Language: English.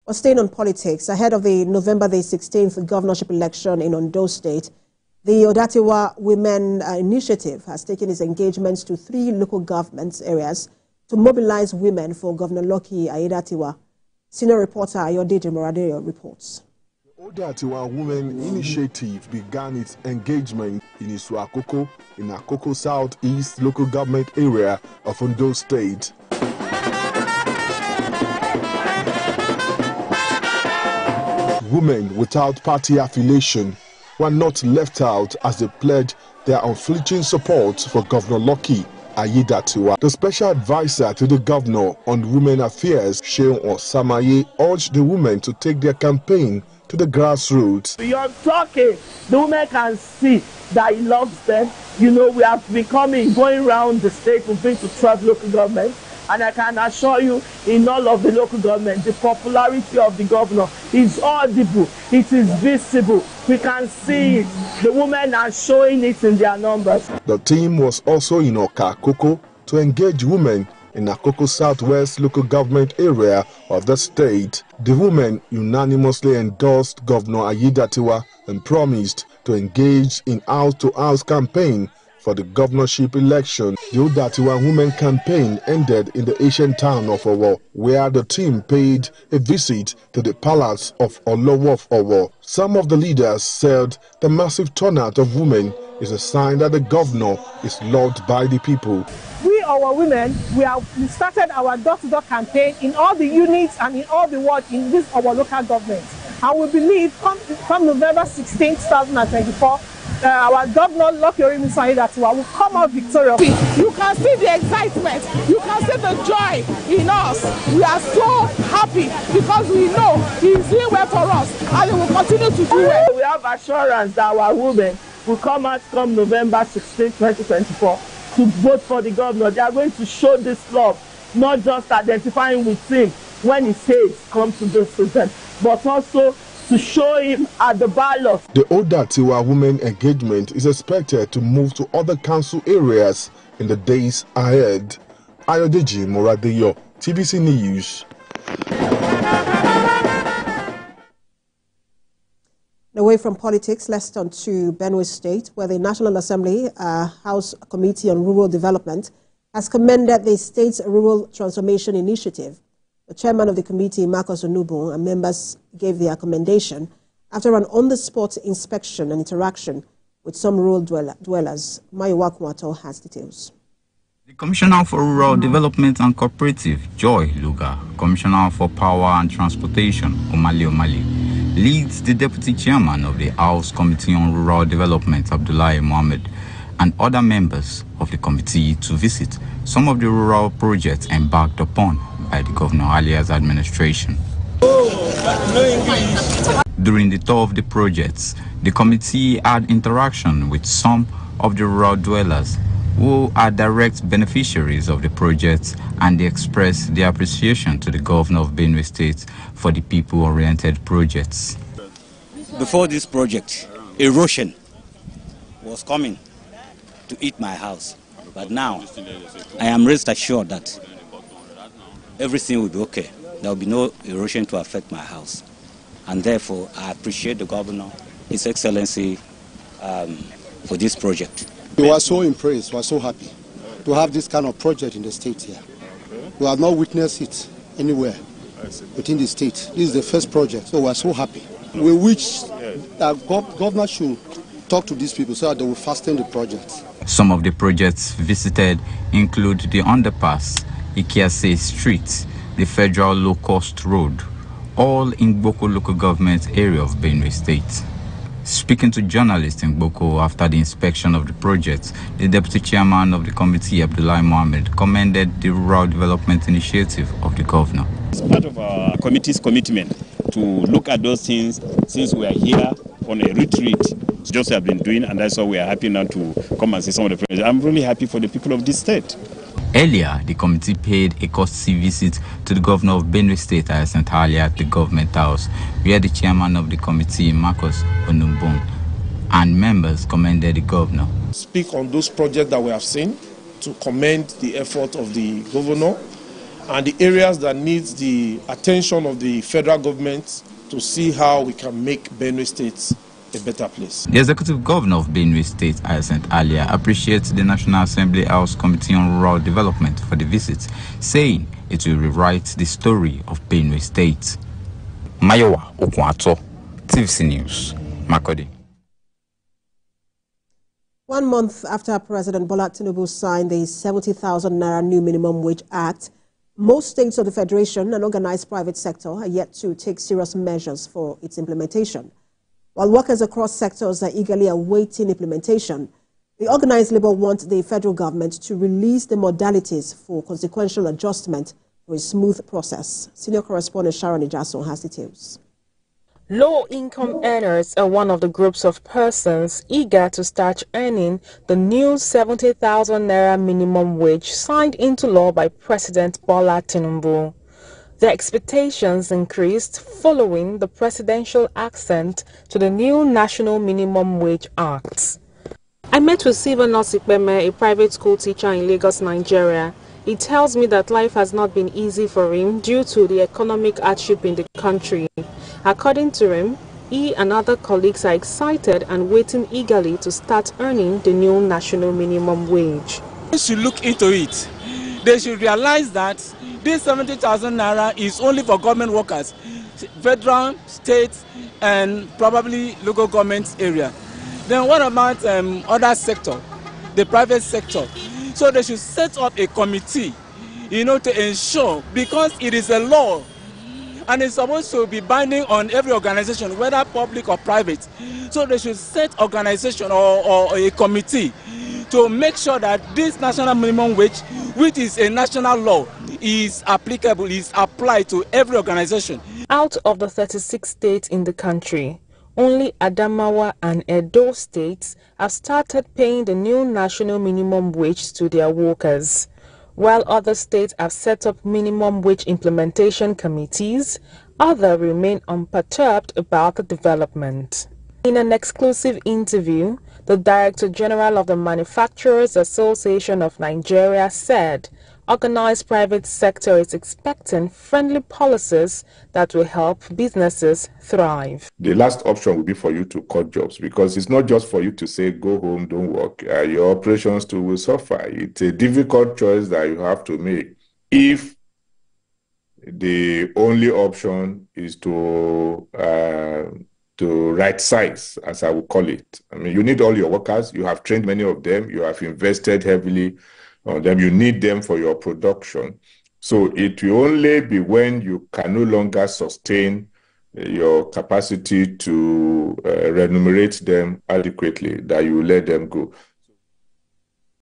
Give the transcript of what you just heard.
Well, staying on politics, ahead of the November the 16th governorship election in Ondo State, the Odatiwa Women Initiative has taken its engagements to 3 local government areas to mobilize women for Governor Lucky Aiyedatiwa. Senior reporter Ayodele reports. The Odatiwa Women Initiative began its engagement in Isua-Akoko, in Akoko Southeast local government area of Ondo State. Women without party affiliation were not left out as they pledged their unflinching support for Governor Lucky Aiyedatiwa. The special advisor to the governor on women affairs, Seun Osamaye, urged the women to take their campaign to the grassroots. Beyond talking, the women can see that he loves them. You know, we have been going around the state. We've been to 12 local governments. And I can assure you, in all of the local government, the popularity of the governor is audible. It is visible. We can see it. The women are showing it in their numbers. The team was also in Isua-Akoko to engage women in Akoko Southwest local government area of the state. The women unanimously endorsed Governor Aiyedatiwa and promised to engage in house-to-house campaign for the governorship election. The Odatiwa Women campaign ended in the ancient town of Owo, where the team paid a visit to the palace of Olowo of Owo. Some of the leaders said the massive turnout of women is a sign that the governor is loved by the people. We, our women, we started our door-to-door campaign in all the units and in all the wards in this our local government. And we believe come November 16, 2024, our Governor Lucky Aiyedatiwa will come out victorious. You can see the excitement, you can see the joy in us. We are so happy because we know he is doing well for us and he will continue to do well. We have assurance that our women will come out come November 16, 2024 to vote for the governor. They are going to show this love, not just identifying with him when he says come to this event, but also to show him at the ballot. The Odatiwa Women engagement is expected to move to other council areas in the days ahead. Ayodele, TVC News. Away from politics, let's turn to Benue State, where the National Assembly House Committee on Rural Development has commended the state's Rural Transformation Initiative. The chairman of the committee, Marcus Onubun, and members gave their commendation after an on-the-spot inspection and interaction with some rural dwellers. Isua-Akoko has details. The Commissioner for Rural Development and Cooperative, Joy Luga, Commissioner for Power and Transportation, Omali, leads the Deputy Chairman of the House Committee on Rural Development, Abdullahi Mohammed, and other members of the committee to visit some of the rural projects embarked upon by the Governor Alia's administration. During the tour of the projects, the committee had interaction with some of the rural dwellers who are direct beneficiaries of the projects, and they expressed their appreciation to the Governor of Benue State for the people-oriented projects. Before this project, erosion was coming to eat my house, but now I am rest assured that everything will be okay. There will be no erosion to affect my house. And therefore, I appreciate the Governor, His Excellency, for this project. We were so impressed, we were so happy to have this kind of project in the state here. We have not witnessed it anywhere within the state. This is the first project, so we are so happy. We wish that Governor should talk to these people so that they will fasten the project. Some of the projects visited include the underpass, Ikiase Street, the Federal Low Cost Road, all in Gboko local government area of Benue State. Speaking to journalists in Gboko after the inspection of the project, the Deputy Chairman of the committee, Abdullahi Mohammed, commended the Rural Development Initiative of the Governor. It's part of our committee's commitment to look at those things since we are here on a retreat, just have been doing, and that's why we are happy now to come and see some of the projects. I'm really happy for the people of this state. Earlier, the committee paid a courtesy visit to the Governor of Benue State, St. Ali, at the Government House, where the chairman of the committee, Marcus Onubun, and members commended the Governor. Speak on those projects that we have seen, to commend the effort of the Governor and the areas that needs the attention of the federal government to see how we can make Benue State a better place. The Executive Governor of Benue State, Hyacinth Alia, appreciates the National Assembly House Committee on Rural Development for the visit, saying it will rewrite the story of Benue State. Mayowa Okwato, TVC News, Makodi. 1 month after President Bola Tinubu signed the 70,000 Naira New Minimum Wage Act, most states of the Federation and organized private sector are yet to take serious measures for its implementation. While workers across sectors are eagerly awaiting implementation, the organized labor wants the federal government to release the modalities for consequential adjustment for a smooth process. Senior correspondent Sharon Ijason has details. Low-income earners are one of the groups of persons eager to start earning the new 70,000 Naira minimum wage signed into law by President Bola Tinubu. Their expectations increased following the presidential assent to the new National Minimum Wage Act. I met with Siva Nosipeme, a private school teacher in Lagos, Nigeria. He tells me that life has not been easy for him due to the economic hardship in the country. According to him, he and other colleagues are excited and waiting eagerly to start earning the new national minimum wage. They should look into it. They should realize that this 70,000 Naira is only for government workers, federal, state, and probably local government area. Then what about other sector, the private sector? So they should set up a committee, to ensure, because it is a law and it's supposed to be binding on every organization, whether public or private. So they should set organization or a committee to make sure that this national minimum wage, which is a national law, is applicable, is applied to every organization. Out of the 36 states in the country, only Adamawa and Edo states have started paying the new national minimum wage to their workers. While other states have set up minimum wage implementation committees, others remain unperturbed about the development. In an exclusive interview, the Director General of the Manufacturers Association of Nigeria said organized private sector is expecting friendly policies that will help businesses thrive. The last option would be for you to cut jobs, because it's not just for you to say, go home, don't work. Your operations too will suffer. It's a difficult choice that you have to make. If the only option is to right size, as I would call it. I mean, you need all your workers. You have trained many of them. You have invested heavily on them. You need them for your production. So it will only be when you can no longer sustain your capacity to remunerate them adequately that you let them go.